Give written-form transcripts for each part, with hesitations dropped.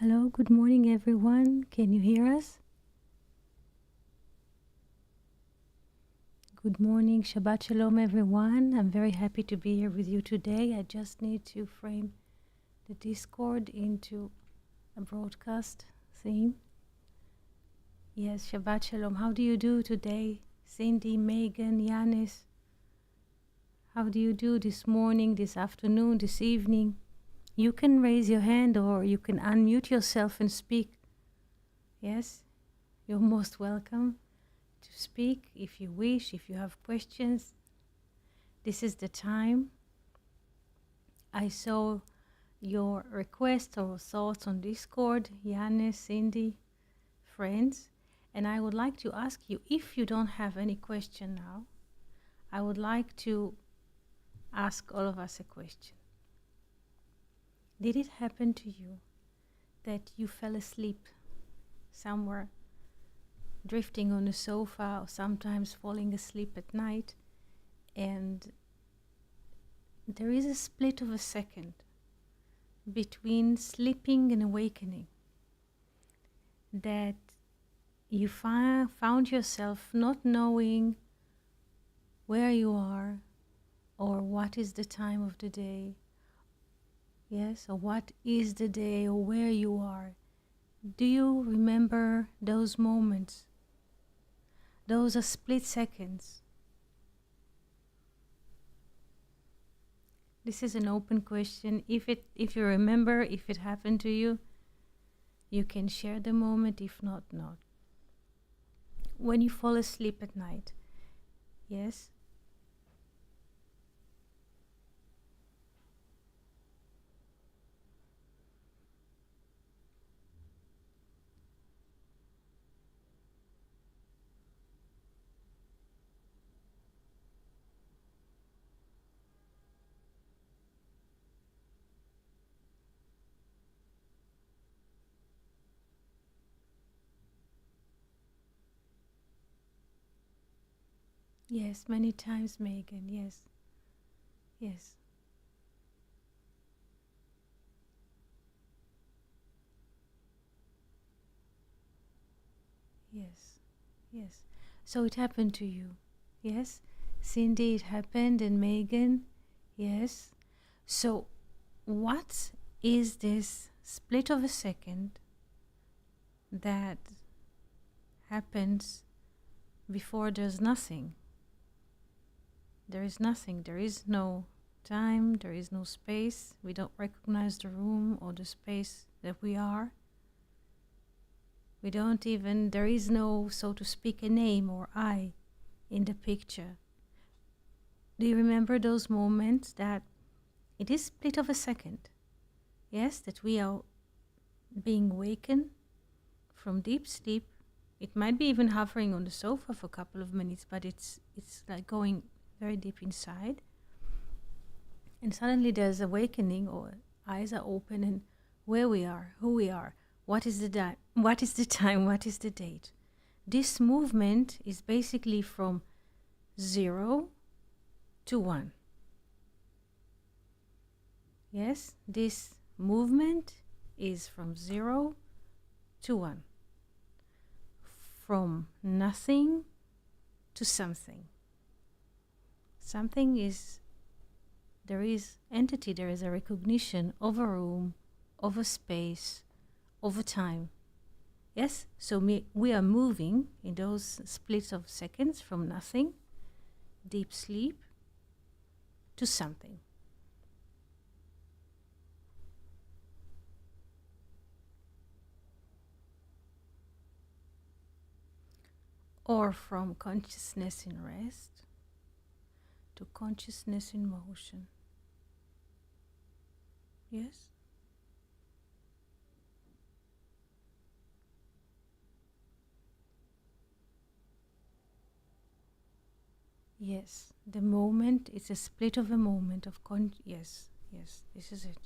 Hello, good morning everyone. Can you hear us? Good morning, Shabbat Shalom everyone. I'm very happy to be here with you today. I just need to frame the Discord into a broadcast theme. Yes, Shabbat Shalom. How do you do today? Cindy, Megan, Yanis. How do you do this morning, this afternoon, this evening? You can raise your hand or you can unmute yourself and speak. Yes, you're most welcome to speak if you wish, if you have questions. This is the time. I saw your requests or thoughts on Discord, Yanis, Cindy, friends, and I would like to ask you, if you don't have any question now, I would like to ask all of us a question. Did it happen to you that you fell asleep somewhere, drifting on the sofa or sometimes falling asleep at night, and there is a split of a second between sleeping and awakening, that you found yourself not knowing where you are or what is the time of the day, yes, or what is the day or where you are. Do you remember those moments? Those are split seconds. This is an open question. If you remember, if it happened to you, you can share the moment. If not, not. When you fall asleep at night, yes, yes, many times, Megan, yes, yes, yes, yes. So it happened to you, yes? Cindy, it happened, and Megan, yes. So what is this split of a second that happens before there's nothing? There is nothing. There is no time. There is no space. We don't recognize the room or the space that we are. We don't even, there is no, so to speak, a name or I in the picture. Do you remember those moments that it is split of a second? Yes, that we are being wakened from deep sleep. It might be even hovering on the sofa for a couple of minutes, but it's like going very deep inside. And suddenly there's awakening, or eyes are open, and where we are, who we are, what is the time, what is the date. This movement is basically from 0 to 1. Yes, this movement is from 0 to 1. From nothing to something. Something is, there is entity, there is a recognition of a room, of a space, of a time. Yes, so we are moving in those splits of seconds from nothing, deep sleep, to something. Or from consciousness in rest to consciousness in motion. Yes? Yes, the moment is a split of a moment of yes, this is it.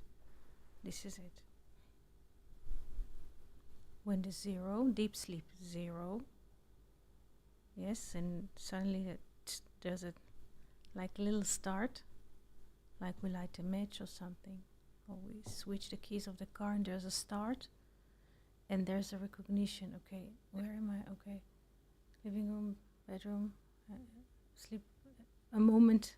This is it. When the 0, deep sleep, 0. Yes, and suddenly there's a like little start, like we light a match or something, or we switch the keys of the car and there's a start. and there's a recognition. Okay, where am I? Okay, living room, bedroom, sleep, a moment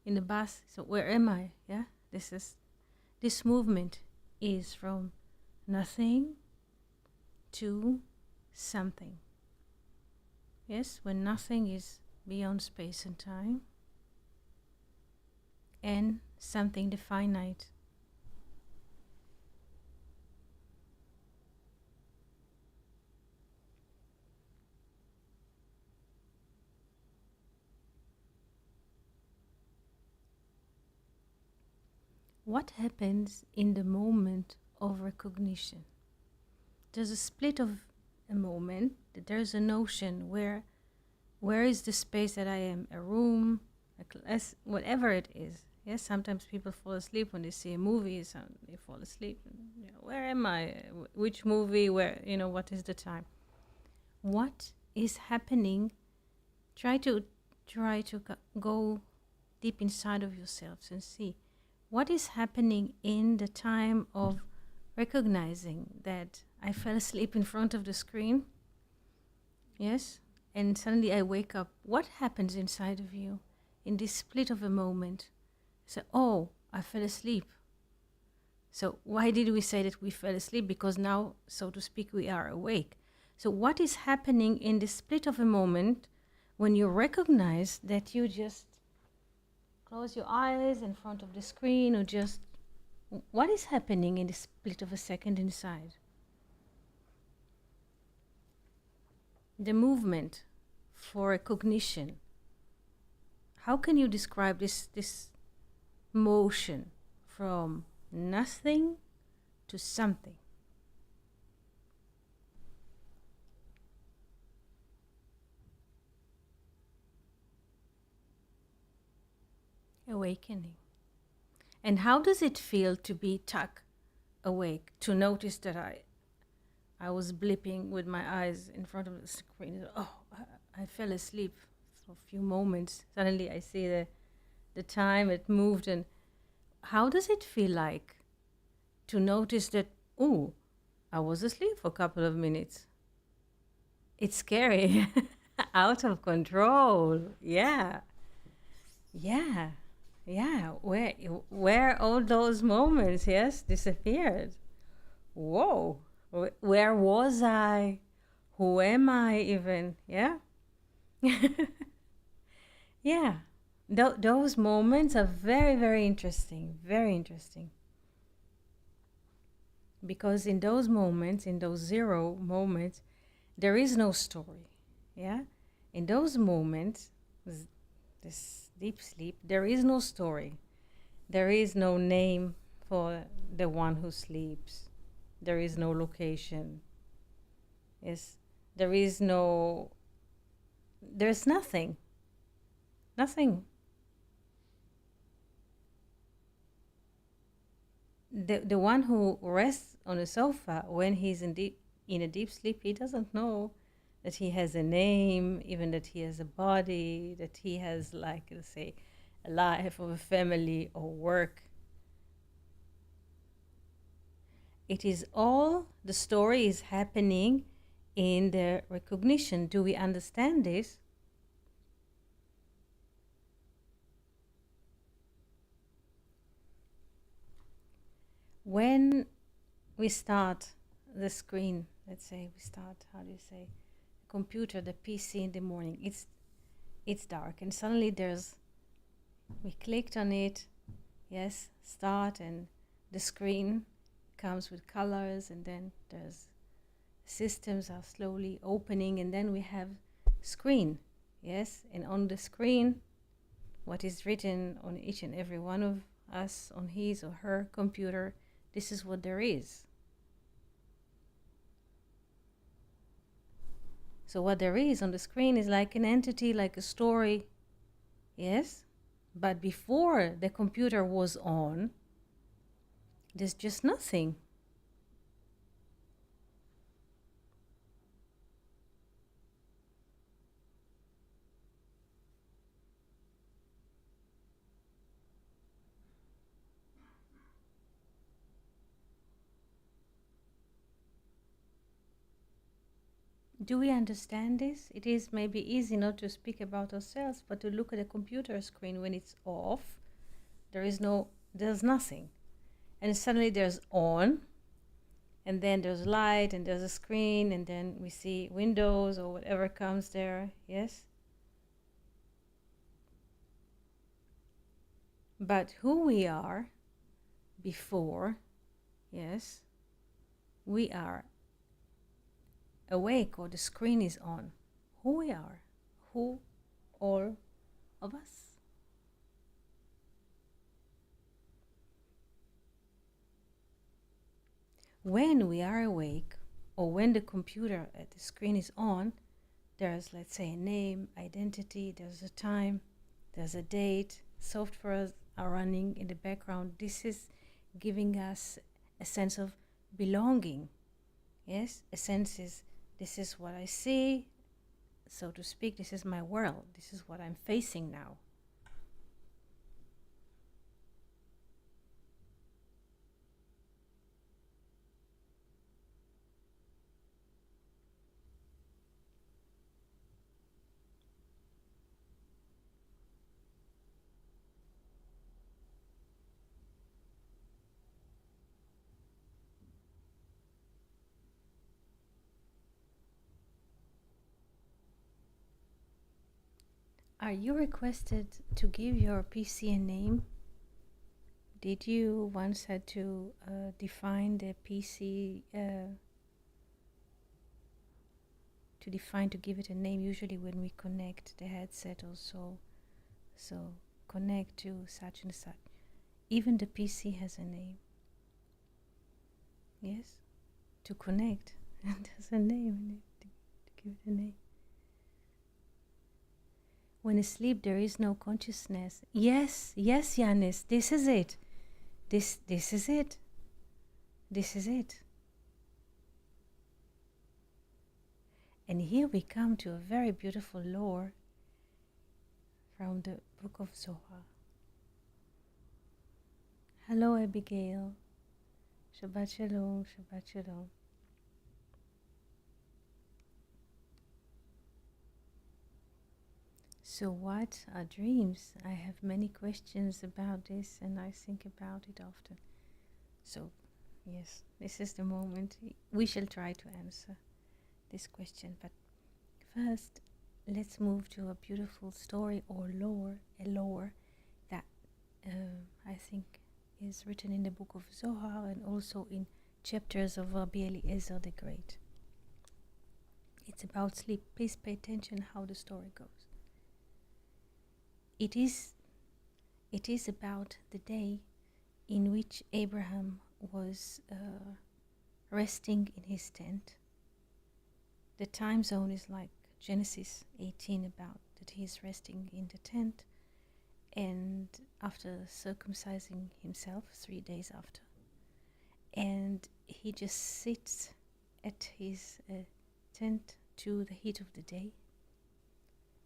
in the bath. So where am I? Yeah, this movement is from nothing to something. Yes, when nothing is beyond space and time, and something the finite. What happens in the moment of recognition? There's a split of a moment. There's a notion where is the space that I am? A room, a class, whatever it is. Yes, sometimes people fall asleep when they see a movie. Some they fall asleep. Where am I? Which movie? Where? What is the time? What is happening? Try to go deep inside of yourselves and see what is happening in the time of recognizing that I fell asleep in front of the screen. Yes, and suddenly I wake up. What happens inside of you in this split of a moment? So, oh, I fell asleep. So why did we say that we fell asleep? Because now, so to speak, we are awake. So what is happening in the split of a moment when you recognize that you just close your eyes in front of the screen, or just what is happening in the split of a second inside? The movement for recognition. How can you describe this motion from nothing to something? Awakening. And how does it feel to be tuck awake, to notice that I was blipping with my eyes in front of the screen? Oh, I fell asleep for a few moments. Suddenly I see the time, it moved. And how does it feel like to notice that, oh, I was asleep for a couple of minutes? It's scary. Out of control. Yeah. Yeah. Yeah. Where all those moments, yes, disappeared. Whoa. Where was I? Who am I even? Yeah. Yeah. Those moments are very, very interesting. Very interesting. Because in those moments, in those zero moments, there is no story. Yeah. In those moments, this deep sleep, there is no story. There is no name for the one who sleeps. There is no location. Yes. There's nothing. Nothing. The one who rests on a sofa when he's in a deep sleep, he doesn't know that he has a name, even that he has a body, that he has, like, let's say, a life or a family or work. It is all, the story is happening in the recognition. Do we understand this? When we start the screen, let's say we start, how do you say, the computer, the PC in the morning, it's dark, and suddenly we clicked on it, yes, start, and the screen comes with colors, and then there's systems are slowly opening, and then we have screen, yes, and on the screen, what is written on each and every one of us on his or her computer, this is what there is. So what there is on the screen is like an entity, like a story, yes? But before the computer was on, there's just nothing. Do we understand this? It is maybe easy not to speak about ourselves, but to look at a computer screen when it's off, there's nothing. And suddenly there's on, and then there's light, and there's a screen, and then we see windows or whatever comes there, yes? But who we are before, yes, we are awake or the screen is on. Who we are, who all of us. When we are awake, or when the computer at the screen is on, there's, let's say, a name, identity, there's a time, there's a date, softwares are running in the background. This is giving us a sense of belonging. Yes, a sense is, this is what I see, so to speak, this is my world, this is what I'm facing now. Are you requested to give your PC a name? Did you once had to define the PC, to give it a name? Usually when we connect the headset also, so connect to such and such. Even the PC has a name. Yes? To connect. And there's a name, to give it a name. When asleep there is no consciousness. Yes, yes, Yanis, this is it. This is it. This is it. And here we come to a very beautiful lore from the Book of Zohar. Hello, Abigail. Shabbat Shalom, Shabbat Shalom. So what are dreams? I have many questions about this and I think about it often. So, yes, this is the moment. We shall try to answer this question. But first, let's move to a beautiful story or lore, a lore that I think is written in the Book of Zohar and also in chapters of Rabbi Eliezer the Great. It's about sleep. Please pay attention how the story goes. It is about the day in which Abraham was resting in his tent. The time zone is like Genesis 18, about that he is resting in the tent, and after circumcising himself 3 days after, and he just sits at his tent to the heat of the day,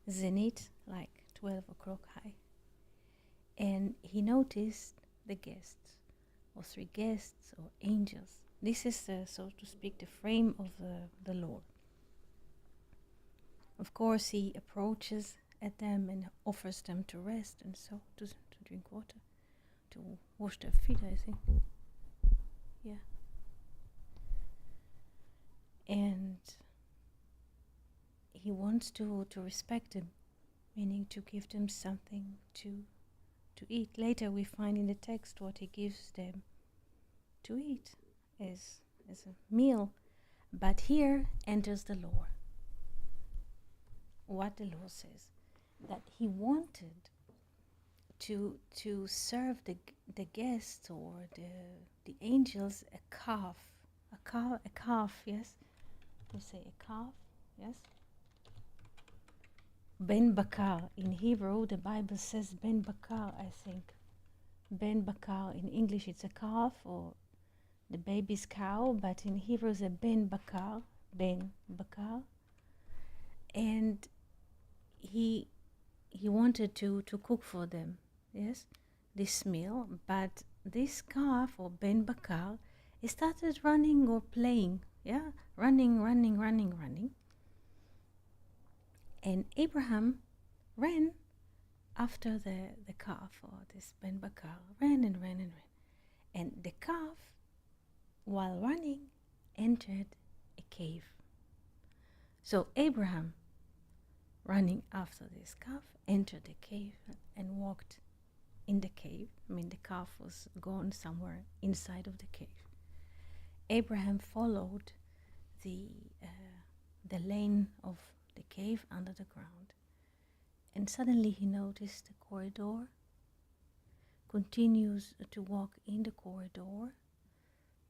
zenith, like 12 o'clock high, and he noticed the guests, or 3 guests, or angels. This is, so to speak, the frame of the Lord. Of course, he approaches at them and offers them to rest, and so to drink water, to wash their feet, I think. Yeah. And he wants to respect them, meaning to give them something to eat. Later we find in the text what he gives them to eat as a meal. But here enters the Lord. What the Lord says, that he wanted to serve the guests or the angels a calf, yes? We say a calf, yes? Ben Bakar. In Hebrew, the Bible says Ben Bakar, I think. Ben Bakar. In English, it's a calf or the baby's cow, but in Hebrew, it's a Ben Bakar. Ben Bakar. And he wanted to cook for them, yes, this meal. But this calf or Ben Bakar, he started running or playing, yeah, running. And Abraham ran after the calf, or this Ben Bakar, ran and ran and ran. And the calf, while running, entered a cave. So Abraham, running after this calf, entered the cave and walked in the cave. I mean, the calf was gone somewhere inside of the cave. Abraham followed the lane of the cave under the ground, and suddenly he noticed a corridor, continues to walk in the corridor,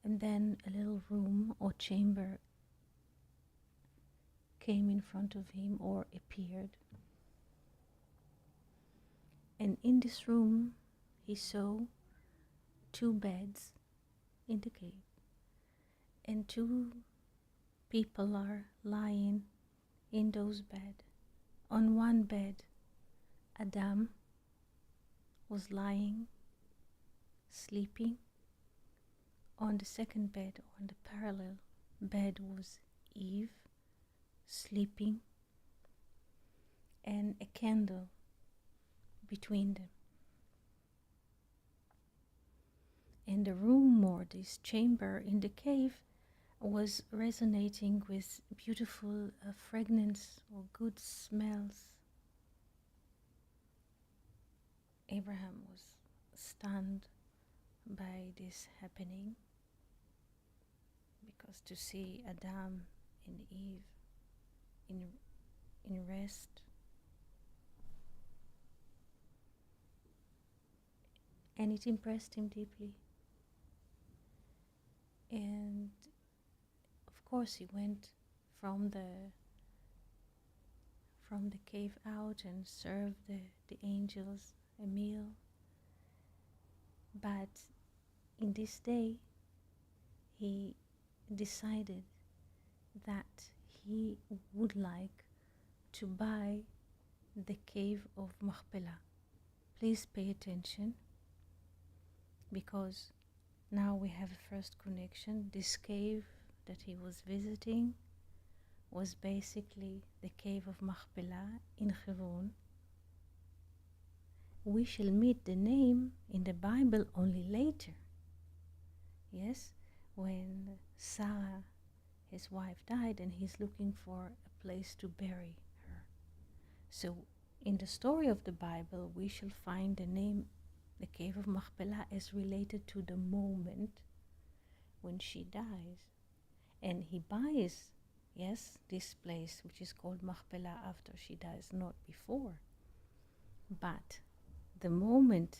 and then a little room or chamber came in front of him or appeared. And in this room he saw 2 beds in the cave, and 2 people are lying in those beds. On one bed, Adam was lying, sleeping. On the second bed, on the parallel bed, was Eve, sleeping, and a candle between them. And the room, or this chamber in the cave, was resonating with beautiful fragrance or good smells. Abraham was stunned by this happening, because to see Adam and Eve in rest, and it impressed him deeply. And of course he went from the cave out and served the angels a meal. But in this day he decided that he would like to buy the cave of Machpelah. Please pay attention, because now we have a first connection. This cave that he was visiting was basically the cave of Machpelah in Hebron. We shall meet the name in the Bible only later. Yes, when Sarah, his wife, died, and he's looking for a place to bury her. So in the story of the Bible, we shall find the name, the cave of Machpelah, is related to the moment when she dies. And he buys, yes, this place, which is called Machpelah, after she dies, not before. But the moment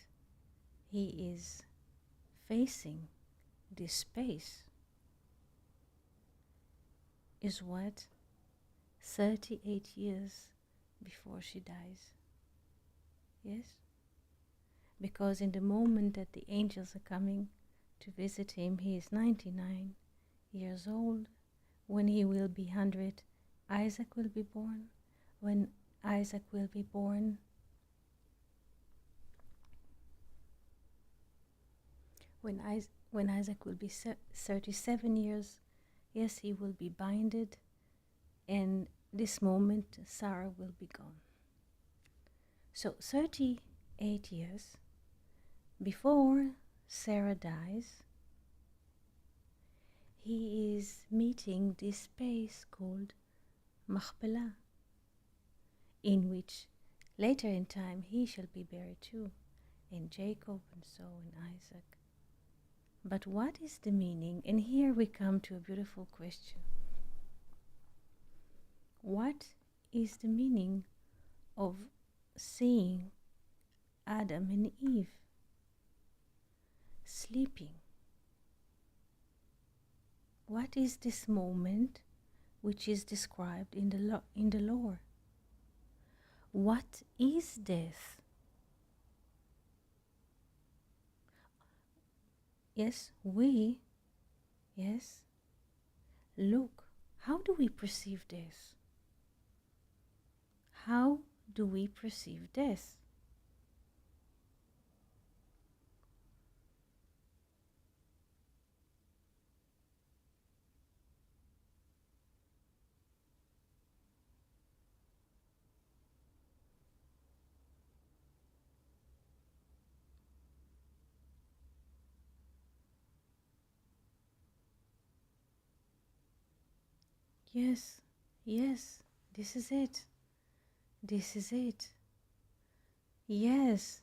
he is facing this space is what? 38 years before she dies. Yes? Because in the moment that the angels are coming to visit him, he is 99 years old. When he will be 100, Isaac will be born. When Isaac will be born, when Isaac will be 37 years, yes, he will be binded, and this moment Sarah will be gone. So 38 years before Sarah dies, he is meeting this space called Machpelah, in which later in time he shall be buried too, and Jacob, and so, and Isaac. But what is the meaning? And here we come to a beautiful question. What is the meaning of seeing Adam and Eve sleeping? What is this moment which is described in the lore? What is death? Yes, look, how do we perceive death? How do we perceive death? Yes, yes, this is it. This is it. Yes.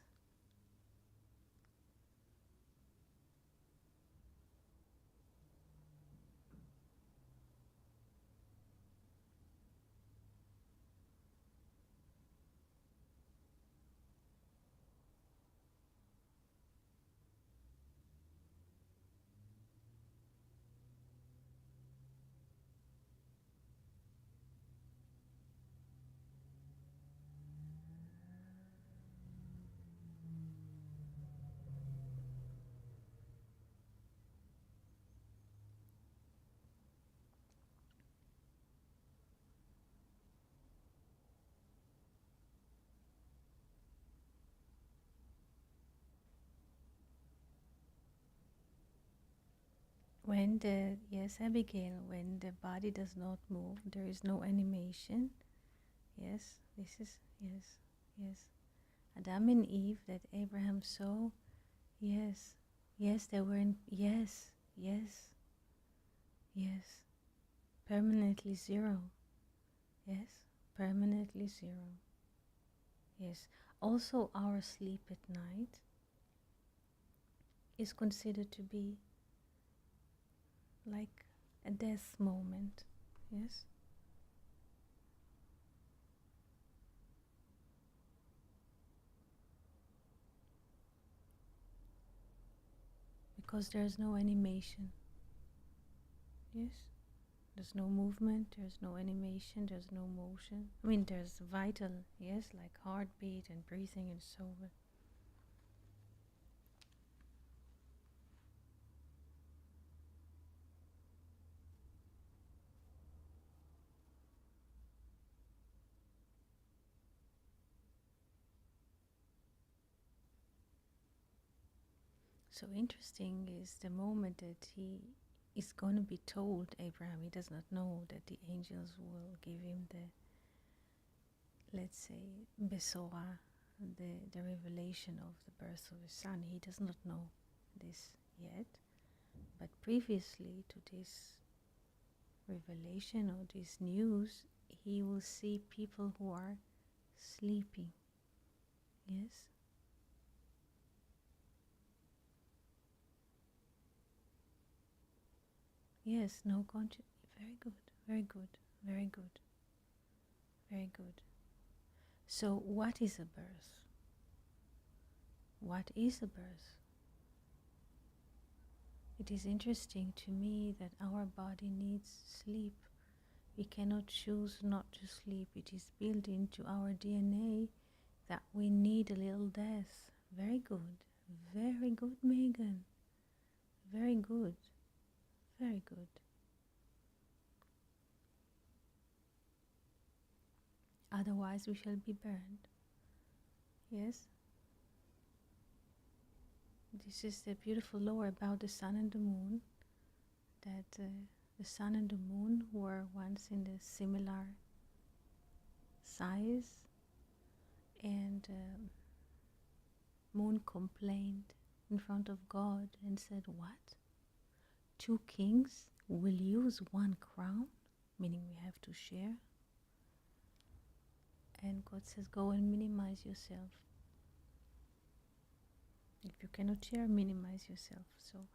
When the, yes, Abigail, when the body does not move, there is no animation. Yes, this is, yes, yes. Adam and Eve that Abraham saw, yes, yes, they were in, yes, yes, yes, permanently zero. Yes, permanently zero. Yes, also our sleep at night is considered to be like a death moment. Yes, because there's no animation. Yes, there's no movement, there's no animation, there's no motion. I mean, there's vital, yes, like heartbeat and breathing and so on. So interesting is the moment that he is going to be told, Abraham, he does not know that the angels will give him the, let's say, Besora, the revelation of the birth of his son. He does not know this yet, but previously to this revelation or this news, he will see people who are sleeping. Yes, yes, no conscious. Very good, very good, very good, very good. So, what is a birth? What is a birth? It is interesting to me that our body needs sleep. We cannot choose not to sleep. It is built into our DNA that we need a little death. Very good. Very good, Megan. Very good. Very good. Otherwise, we shall be burned. Yes? This is the beautiful lore about the sun and the moon. That the sun and the moon were once in the similar size, and moon complained in front of God and said, "What? Two kings will use one crown?" Meaning we have to share. And God says, "Go and minimize yourself. If you cannot share, minimize yourself." So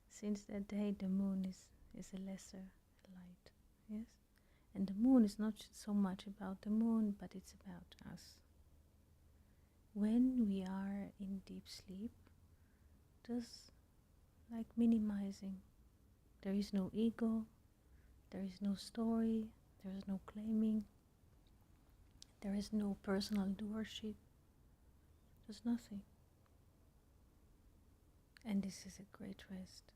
since that day, the moon is a lesser light. Yes? And the moon is not so much about the moon, but it's about us. When we are in deep sleep, just like minimizing. There is no ego, there is no story, there is no claiming, there is no personal doership, there's nothing. And this is a great rest.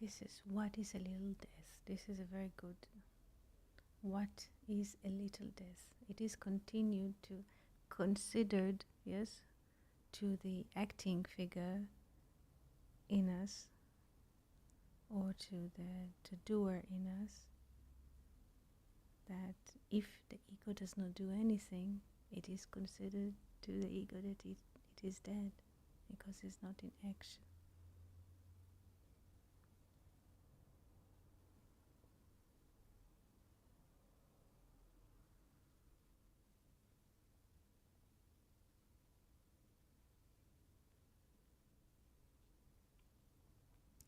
This is what is a little death. This is a very good. What is a little death? It is continued to considered, yes, to the acting figure in us, or to the doer in us, that if the ego does not do anything, it is considered to the ego that it is dead, because it's not in action.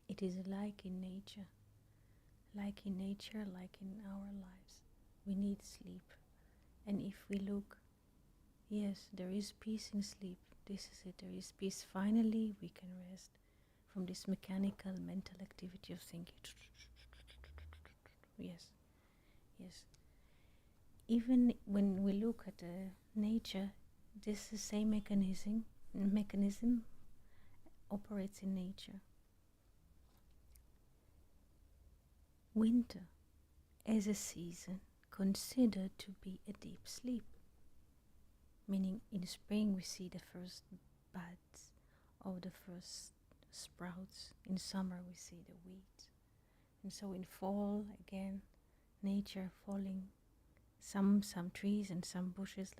It is like in nature, like in our lives. We need sleep. And if we look, yes, there is peace in sleep. This is it, there is peace. Finally, we can rest from this mechanical mental activity of thinking. Yes, yes. Even when we look at nature, this the same mechanism operates in nature. Winter as a season considered to be a deep sleep, meaning in spring we see the first buds or the first sprouts, in summer we see the wheat, and so in fall again nature falling, some trees and some bushes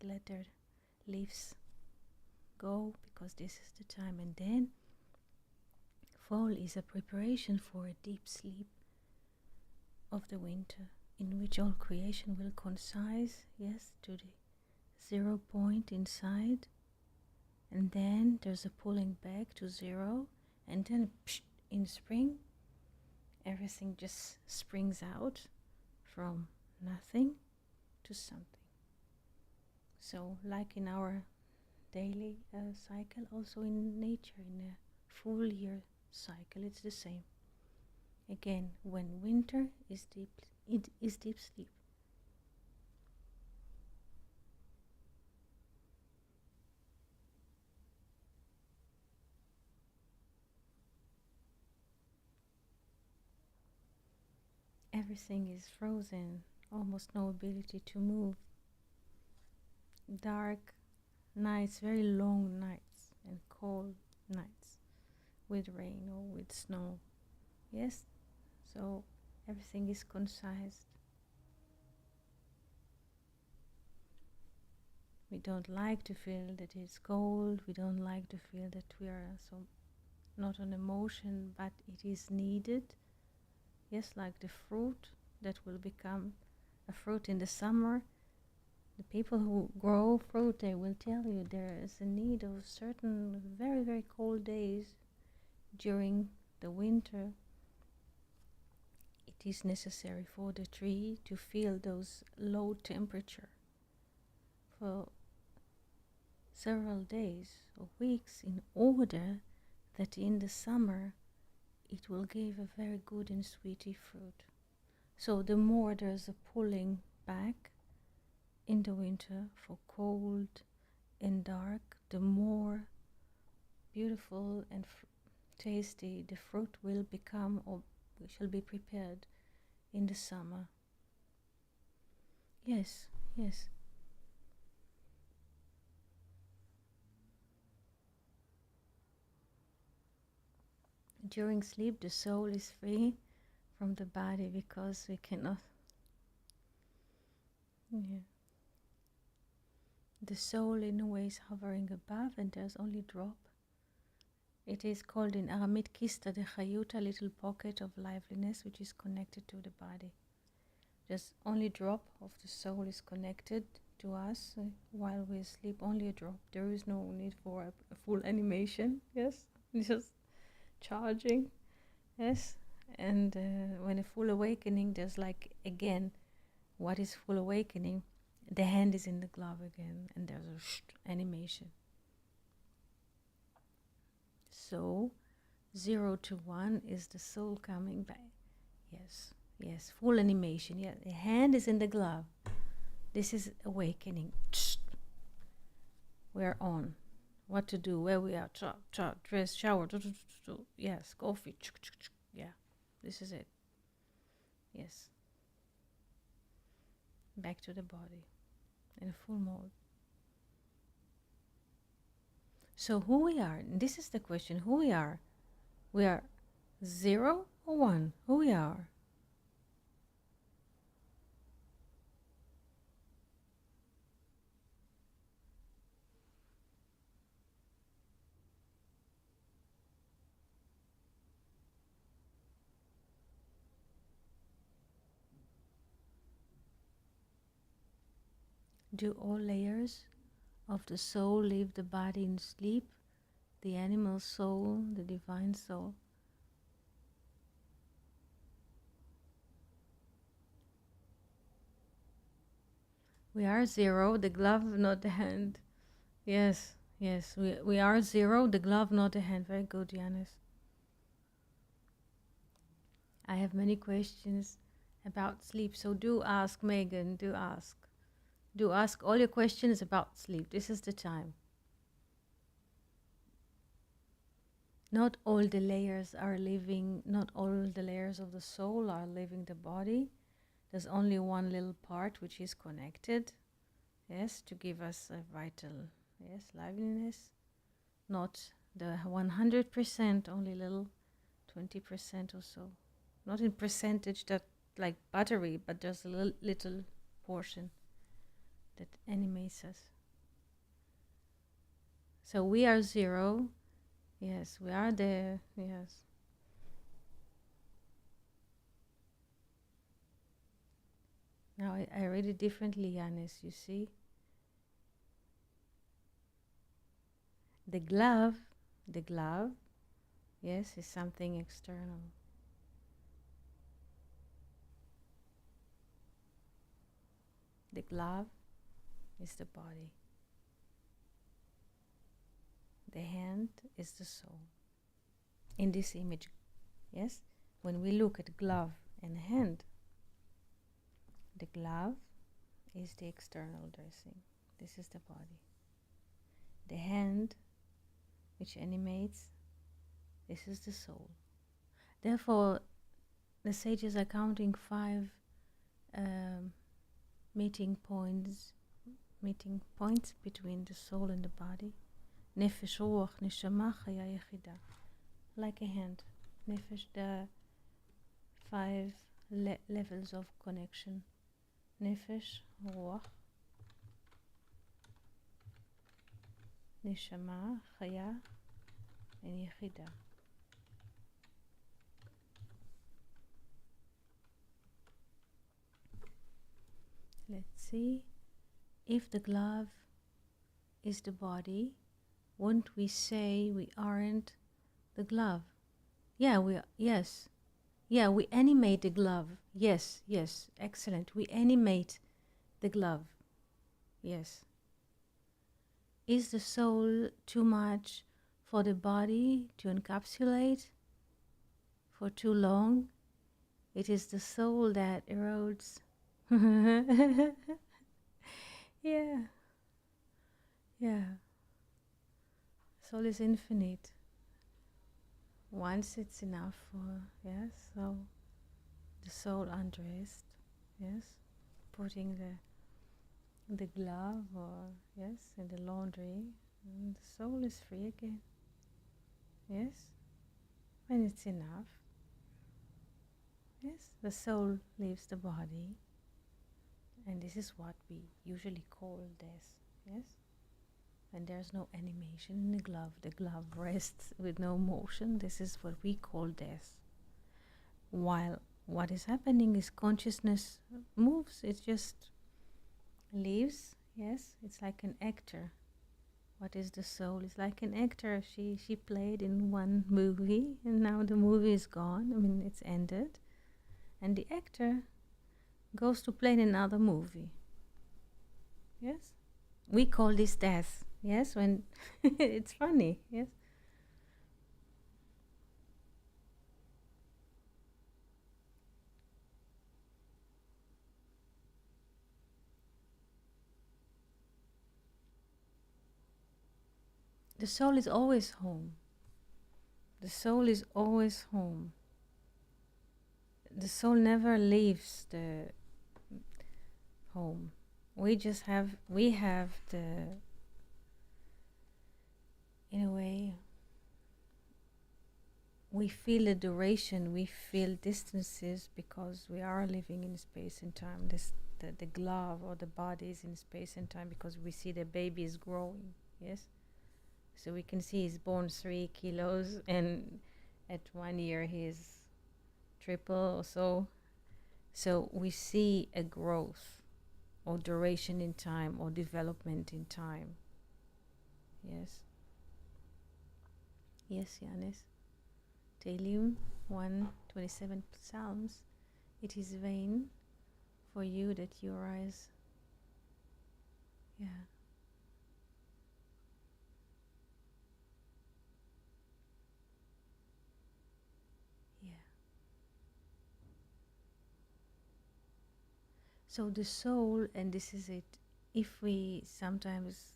let their leaves go, because this is the time. And then fall is a preparation for a deep sleep of the winter, in which all creation will concise, yes, to the 0 point inside, and then there's a pulling back to 0, and then in spring everything just springs out from nothing to something. So like in our daily cycle, also in nature, in a full year cycle, it's the same. Again, when winter is deep, it is deep sleep. Everything is frozen, almost no ability to move. Dark nights, very long nights, and cold nights with rain or with snow. Yes, so everything is concised. We don't like to feel that it's cold. We don't like to feel that we are so not on emotion, but it is needed. Yes, like the fruit that will become a fruit in the summer. The people who grow fruit, they will tell you there is a need of certain very, very cold days during the winter. It is necessary for the tree to feel those low temperature for several days or weeks, in order that in the summer it will give a very good and sweety fruit. So the more there's a pulling back in the winter for cold and dark, the more beautiful and tasty the fruit will become, or shall be prepared in the summer. Yes, yes. During sleep, the soul is free from the body, because we cannot. Yeah. The soul in a way is hovering above, and there's only drop. It is called in Aramaic Kista de Chayut, a little pocket of liveliness which is connected to the body. Just only drop of the soul is connected to us while we sleep, only a drop. There is no need for a full animation, yes, just charging, yes. And when a full awakening, there's like, again, what is full awakening? The hand is in the glove again, and there's a animation. So 0 to 1 is the soul coming back. Yes, yes, full animation. Yeah, the hand is in the glove. This is awakening. We're on. What to do, where we are, dress, shower, yes, coffee, yeah. This is it. Yes. Back to the body in a full mode. So who we are, this is the question, who we are. We are 0 or 1, who we are. Do all layers of the soul leave the body in sleep? The animal soul, the divine soul? We are 0, the glove, not the hand. Yes, yes, we are 0, the glove, not the hand. Very good, Janis. I have many questions about sleep, so do ask, Megan, do ask. Do ask all your questions about sleep. This is the time. Not all the layers are living, not all the layers of the soul are leaving the body. There's only one little part which is connected, yes, to give us a vital, yes, liveliness. Not the 100%, only little 20% or so. Not in percentage that like battery, but there's a little portion that animates us. So we are 0. Yes, we are there. Yes. Now I read it differently, Yanis, you see. The glove, yes, is something external. The glove is the body. The hand is the soul. In this image, yes, when we look at glove and hand, the glove is the external dressing. This is the body. The hand, which animates, this is the soul. Therefore, the sages are counting 5 meeting points between the soul and the body. Nefesh, ruach, neshama, chaya, yechida. Like a hand. Nefesh, the 5 levels of connection. Nefesh, ruach, neshama, chaya, and yechida. Let's see. If the glove is the body, won't we say we aren't the glove? Yeah, we are. Yes. Yeah, we animate the glove. Yes, yes. Excellent. We animate the glove. Yes. Is the soul too much for the body to encapsulate for too long? It is the soul that erodes. Yeah. Yeah. Soul is infinite. Once it's enough for, yes, so the soul undressed, yes, putting the glove or, yes, in the laundry, and the soul is free again, yes, when it's enough, yes, the soul leaves the body, and this is what we usually call death, yes. And there's no animation in the glove rests with no motion. This is what we call death. While what is happening is consciousness moves, it just leaves, yes, it's like an actor. What is the soul? It's like an actor. She played in one movie and now the movie is gone, I mean it's ended, and the actor goes to play in another movie, yes. We call this death, yes, when it's funny, yes. The soul is always home. The soul is always home. the soul never leaves the home. We have the, in a way, we feel the duration, we feel distances because we are living in space and time. The glove or the body is in space and time because we see the baby is growing, yes? So we can see he's born 3 kilos and at 1 year he's triple or so. So we see a growth or duration in time or development in time. Yes. Yes, Yanis. Tehillim 127 Psalms. It is vain for you that you arise. Yeah. Yeah. So the soul, and this is it, if we sometimes,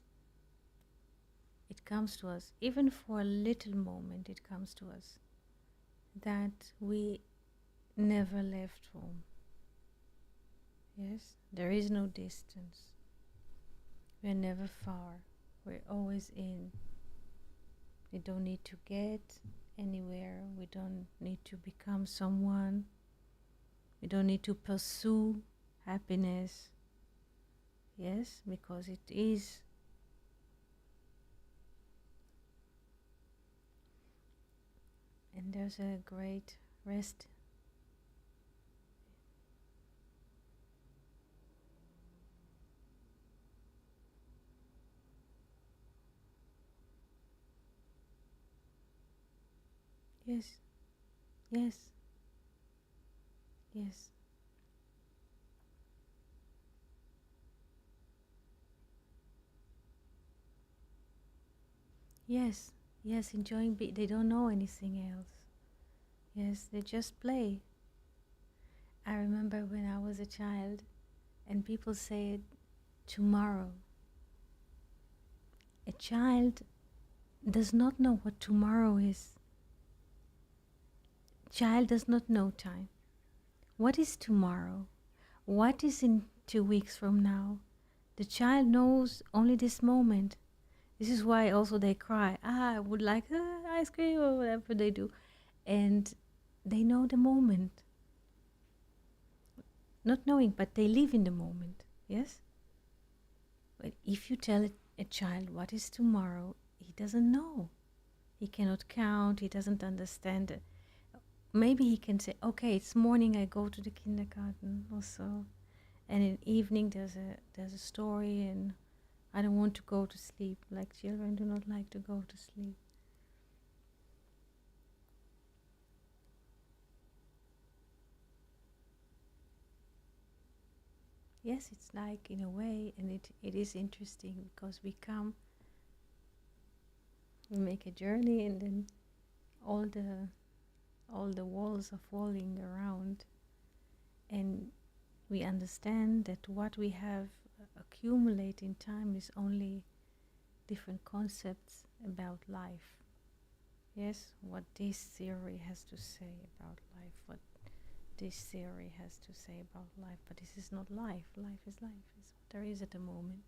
it comes to us, even for a little moment, it comes to us that we never left home. Yes, there is no distance. We're never far. We're always in. We don't need to get anywhere. We don't need to become someone. We don't need to pursue happiness. Yes, because it is. And there's a great rest. Yes, yes, yes, yes, yes, enjoying, they don't know anything else. Yes, they just play. I remember when I was a child and people said tomorrow. A child does not know what tomorrow is. Child does not know time. What is tomorrow? What is in 2 weeks from now? The child knows only this moment. This is why also they cry. I would like ice cream or whatever they do. And they know the moment. Not knowing, but they live in the moment. Yes? But if you tell a child what is tomorrow, he doesn't know. He cannot count. He doesn't understand it. Maybe he can say, okay, it's morning, I go to the kindergarten or so. And in evening there's a story and I don't want to go to sleep, like children do not like to go to sleep. Yes, it's like in a way, and it is interesting because we make a journey and then all the walls are falling around and we understand that what we have accumulate in time is only different concepts about life. Yes, what this theory has to say about life, what this theory has to say about life, but this is not life. Life is life. It's what there is at the moment.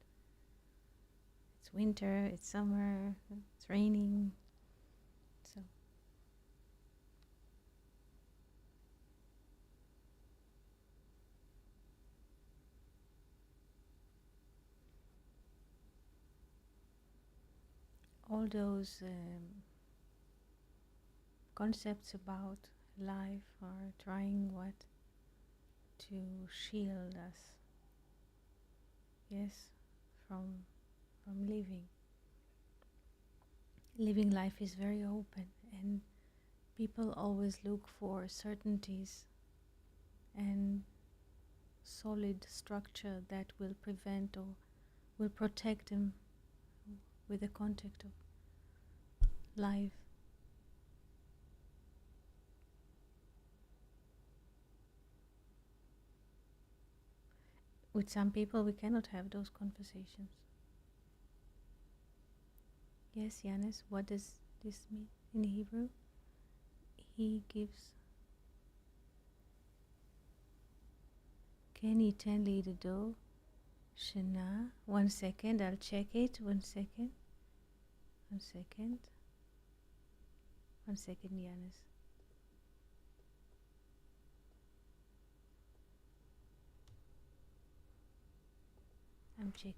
It's winter, it's summer, it's raining. So all those concepts about life are trying what to shield us, yes, from living. Living life is very open and people always look for certainties and solid structure that will prevent or will protect them with the contact of life. With some people we cannot have those conversations. Yes, Yanis, what does this mean in Hebrew? He gives. Kenny ten leader do. Shana. 1 second, I'll check it. 1 second. 1 second. 1 second, Yanis. I'm checking.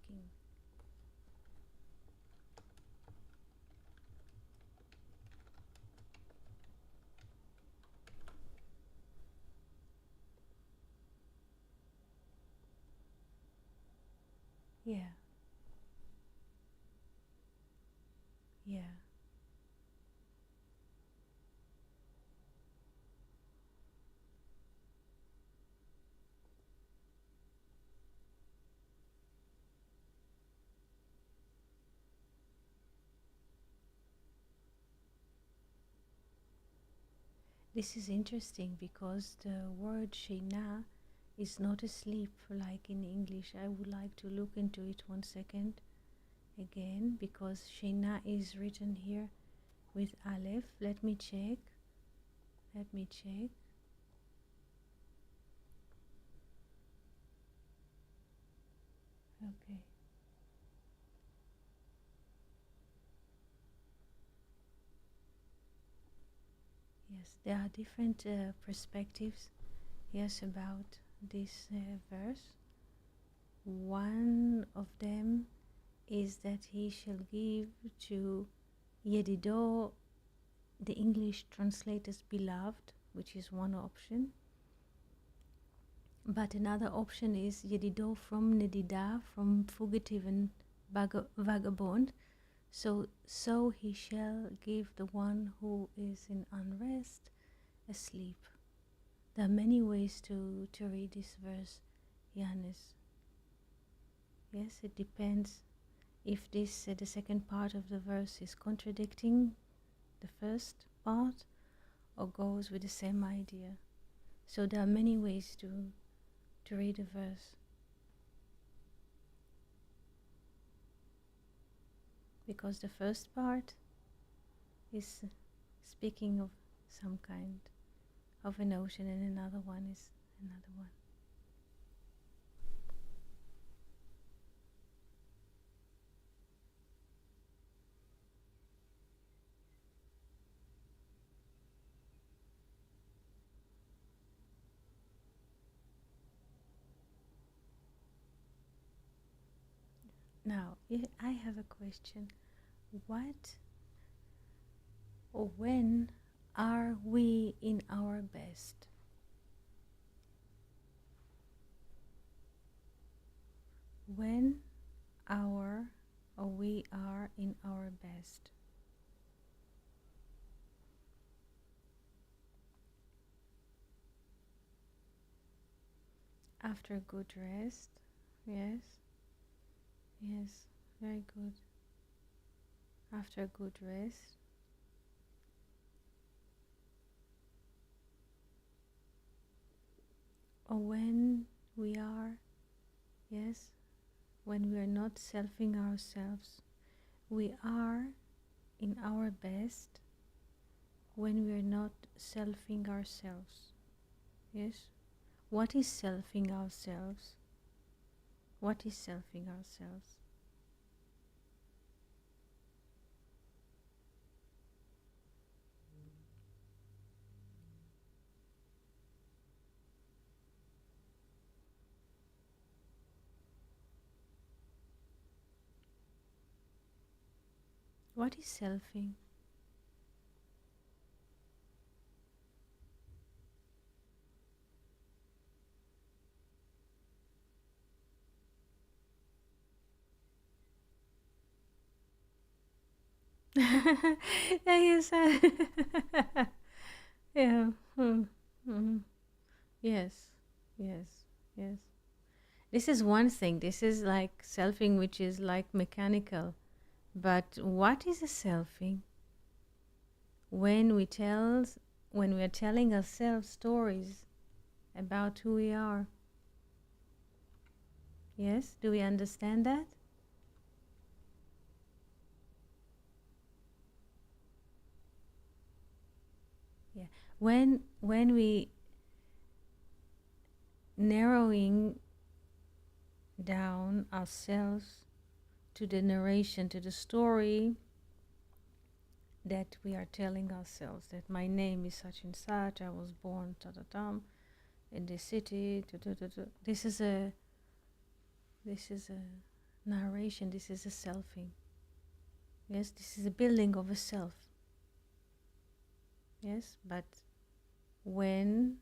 Yeah. Yeah. This is interesting because the word Shina is not asleep like in English. I would like to look into it 1 second again because Shina is written here with Aleph. Let me check. Let me check. Okay. Yes, there are different perspectives, yes, about this verse. One of them is that he shall give to Yedido, the English translators beloved, which is one option. But another option is Yedido from Nedida, from fugitive and vagabond. So he shall give the one who is in unrest asleep. There are many ways to read this verse, Yanis. Yes, it depends if this the second part of the verse is contradicting the first part or goes with the same idea. So there are many ways to read a verse. Because the first part is speaking of some kind of an ocean and another one is another one. Now, I have a question. What or when are we in our best? When we are in our best? After good rest, yes, yes, very good. After good rest, or when we are, yes, when we are not selfing ourselves, we are in our best when we are not selfing ourselves. Yes? What is selfing ourselves? What is selfing ourselves? What is selfing? Yes. Yeah. Yes. Yes. Yes. This is one thing. This is like selfing, which is like mechanical. But what is a selfing? When we are telling ourselves stories about who we are. Yes? Do we understand that? Yeah. When we narrowing down ourselves to the narration, to the story that we are telling ourselves, that my name is such and such, I was born in this city. This is a narration, this is a selfing. Yes, this is a building of a self. Yes, but when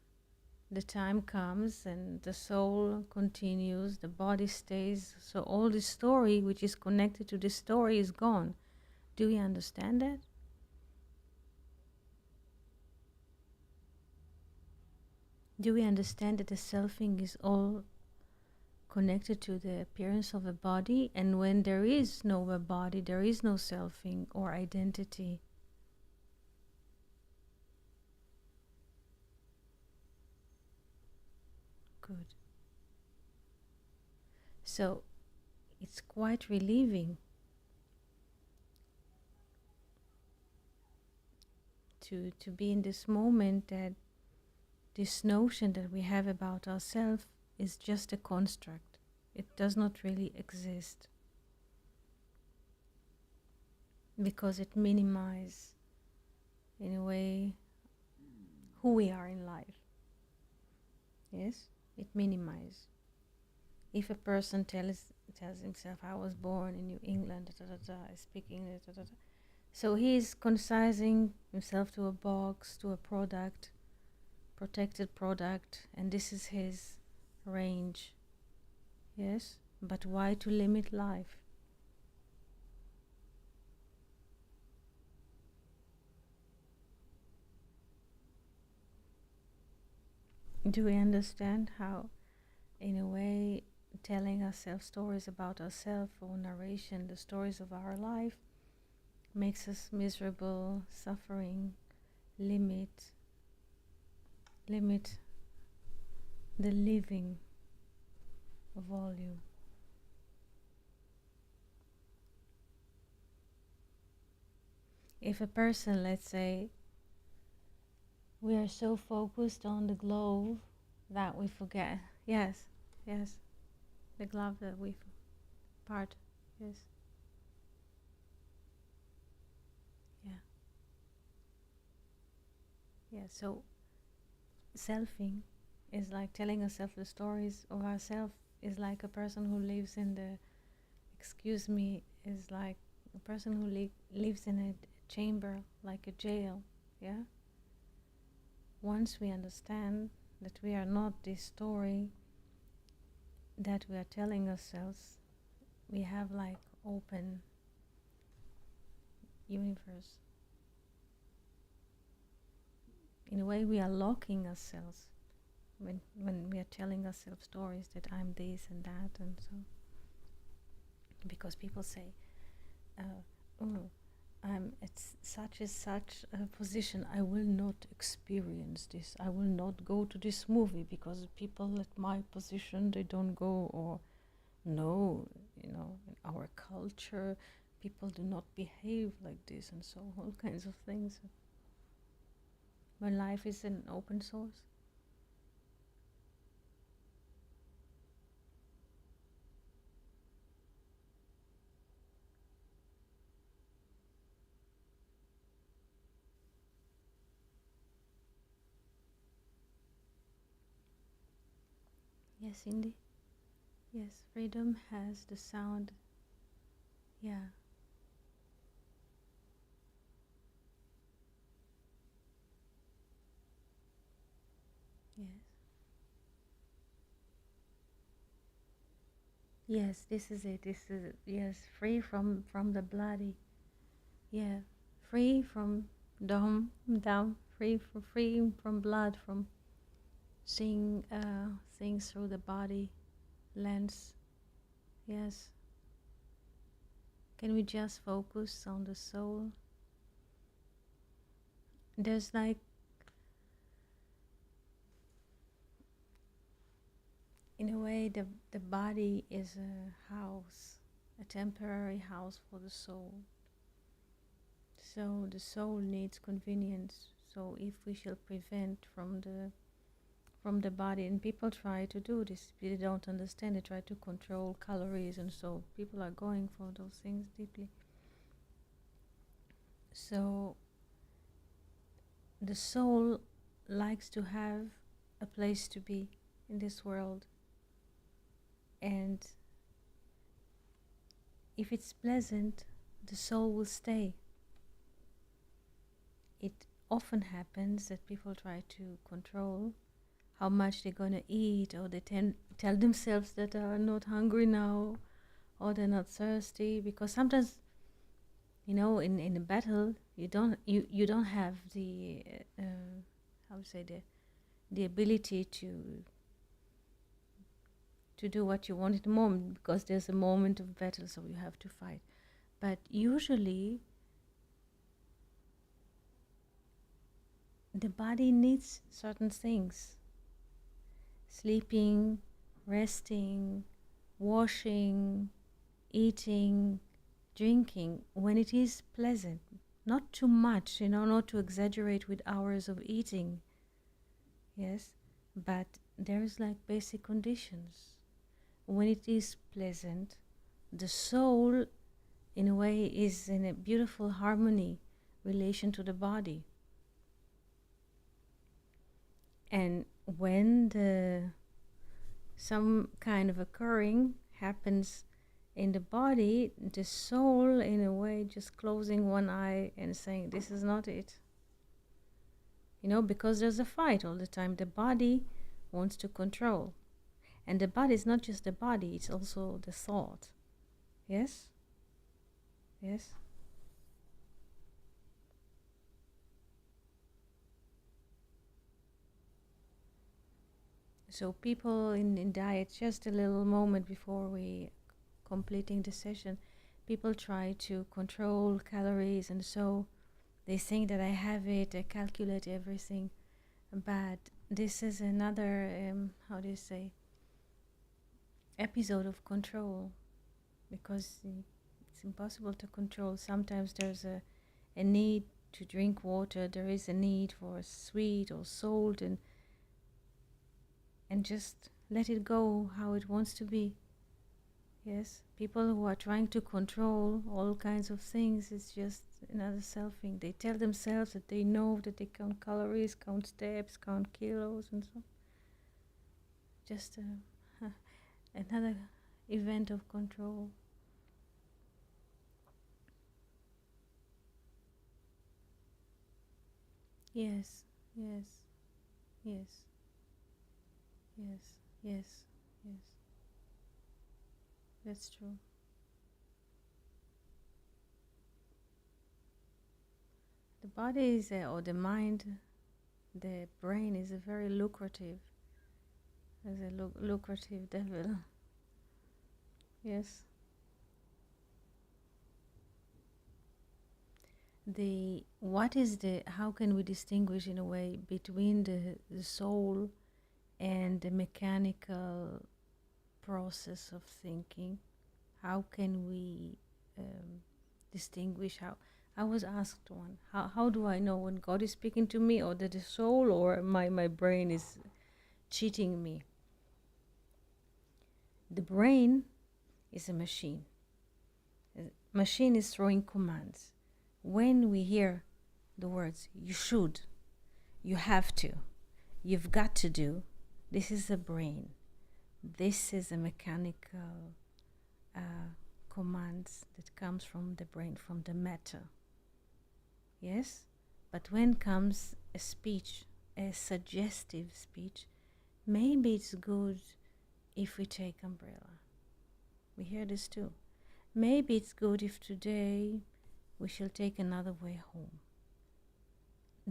the time comes and the soul continues, the body stays, so all the story which is connected to the story is gone. Do we understand that? Do we understand that the selfing is all connected to the appearance of a body, and when there is no body, there is no selfing or identity? Good. So it's quite relieving to be in this moment, that this notion that we have about ourselves is just a construct. It does not really exist, because it minimizes, in a way, who we are in life. Yes, it minimizes. If a person tells himself, I was born in New England, I speak English, so he is concising himself to a box, to a product, protected product, and this is his range. Yes, but why to limit life? Do we understand how, in a way, telling ourselves stories about ourselves, or narration, the stories of our life, makes us miserable, suffering, limit the living volume? If a person, let's say, we are so focused on the glove that we forget. Yes, the glove that we part. Yes. Yeah. So selfing is like telling ourselves the stories of ourselves. Is like a person who lives in the, excuse me, is like a person who lives in a chamber, like a jail. Yeah. Once we understand that we are not this story that we are telling ourselves, we have like open universe. In a way, we are locking ourselves when we are telling ourselves stories that I'm this and that, and so, because people say, oh, I'm at such a position, I will not experience this, I will not go to this movie because people at my position, they don't go. Or no, in our culture people do not behave like this, and so all kinds of things. When life is an open source. Yes, Cindy. Yes, freedom has the sound. Yeah. Yes. Yes, this is it. This is it. Yes, free from the bloody. Yeah, free from down, free from blood, from seeing things through the body lens. Yes. Can we just focus on the soul? There's like, in a way, the body is a house, a temporary house for the soul. So the soul needs convenience. So if we shall prevent from the from the body, and people try to do this. They don't understand. They try to control calories, and so people are going for those things deeply. So the soul likes to have a place to be in this world, and if it's pleasant, the soul will stay. It often happens that people try to control how much they're going to eat, or they tell themselves that they are not hungry now, or they're not thirsty, because sometimes, in a battle, you don't have the how to say, the ability to do what you want at the moment, because there's a moment of battle, so you have to fight. But usually the body needs certain things: sleeping, resting, washing, eating, drinking, when it is pleasant. Not too much, not to exaggerate with hours of eating. Yes, but there is like basic conditions. When it is pleasant, the soul, in a way, is in a beautiful harmony relation to the body. And when some kind of occurring happens in the body, the soul, in a way, just closing one eye and saying, this is not it. Because there's a fight all the time. The body wants to control. And the body is not just the body, it's also the thought. Yes? Yes? So people in diet, just a little moment before we completing the session, people try to control calories, and so they think that I have it, I calculate everything. But this is another, how do you say, episode of control, because it's impossible to control. Sometimes there's a need to drink water, there is a need for sweet or salt, and just let it go how it wants to be. Yes, people who are trying to control all kinds of things, it's just another self-thing. They tell themselves that they know that they count calories, count steps, count kilos, and so. Just another event of control. Yes, yes, yes, yes, yes, yes. That's true. The body is, or the mind, the brain is a very lucrative, as a lucrative devil. Yes. How can we distinguish, in a way, between the soul and the mechanical process of thinking? How can we distinguish? How I was asked one, how do I know when God is speaking to me, or that the soul or my brain is cheating me? The brain is a machine. A machine is throwing commands. When we hear the words, you should, you have to, you've got to do, this is the brain. This is a mechanical commands that comes from the brain, from the matter. Yes? But when comes a speech, a suggestive speech, maybe it's good if we take umbrella. We hear this too. Maybe it's good if today we shall take another way home.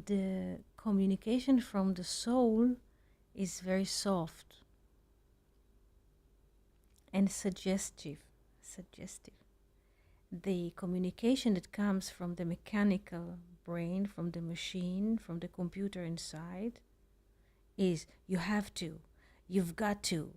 The communication from the soul is very soft and suggestive. The communication that comes from the mechanical brain, from the machine, from the computer inside, is you have to, you've got to.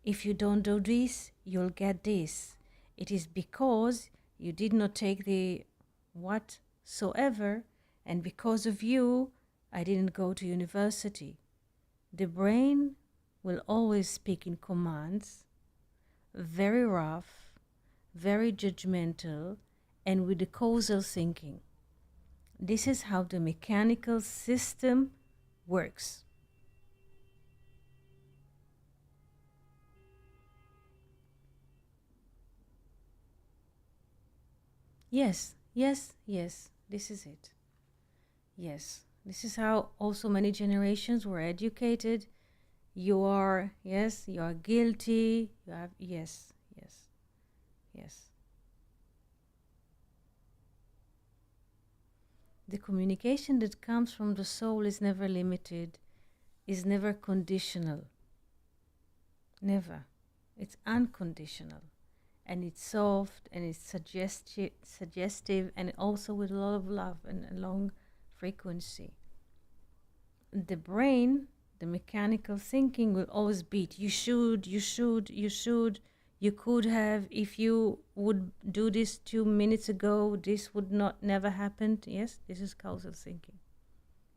If you don't do this, you'll get this. It is because you did not take the whatsoever, and because of you, I didn't go to university. The brain will always speak in commands, very rough, very judgmental, and with the causal thinking. This is how the mechanical system works. Yes, yes, yes, this is it. Yes, this is how also many generations were educated. You are, yes, you are guilty. You have, yes, yes, yes. The communication that comes from the soul is never limited, is never conditional. Never. It's unconditional. And it's soft and it's suggestive and also with a lot of love and a long frequency. The brain, the mechanical thinking will always beat. You should, you should, you should. You could have, if you would do this 2 minutes ago, this would not never happened. Yes, this is causal thinking.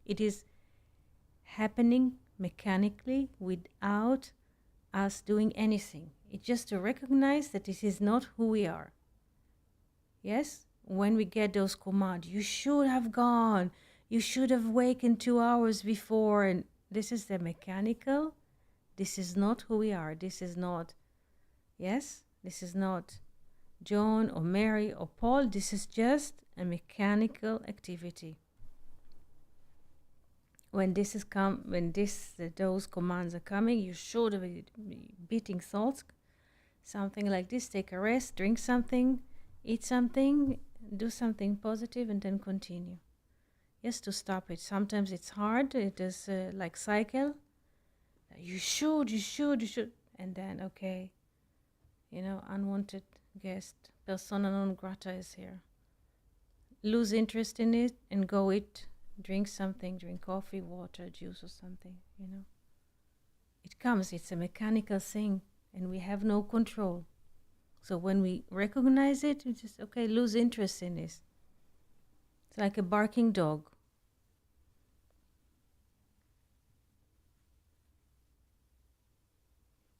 It is happening mechanically without us doing anything. It's just to recognize that this is not who we are. Yes, when we get those commands, you should have gone, you should have wakened 2 hours before, and this is the mechanical. This is not who we are. This is not, yes, this is not John or Mary or Paul. This is just a mechanical activity. When this is those commands are coming, you should have beating thoughts, something like this. Take a rest, drink something, eat something, do something positive, and then continue. Yes, to stop it. Sometimes it's hard. It is like cycle. You should, and then okay, unwanted guest, persona non grata is here. Lose interest in it and go eat. Drink something, drink coffee, water, juice or something, It comes, it's a mechanical thing and we have no control. So when we recognize it, we just, okay, lose interest in this. It's like a barking dog.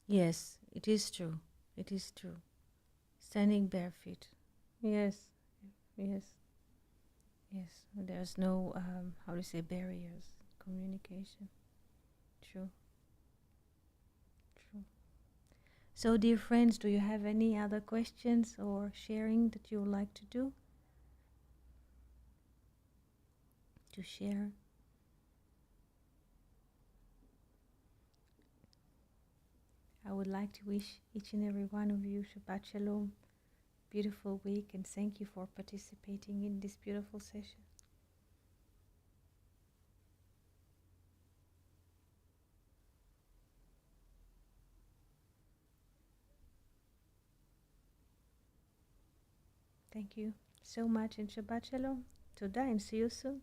Yes, it is true. It is true. Standing barefoot. Yes, yes, yes. There's no, barriers, communication. True. True. So, dear friends, do you have any other questions or sharing that you would like to do? To share? I would like to wish each and every one of you Shabbat Shalom, beautiful week, and thank you for participating in this beautiful session. Thank you so much and Shabbat Shalom. Toda and see you soon.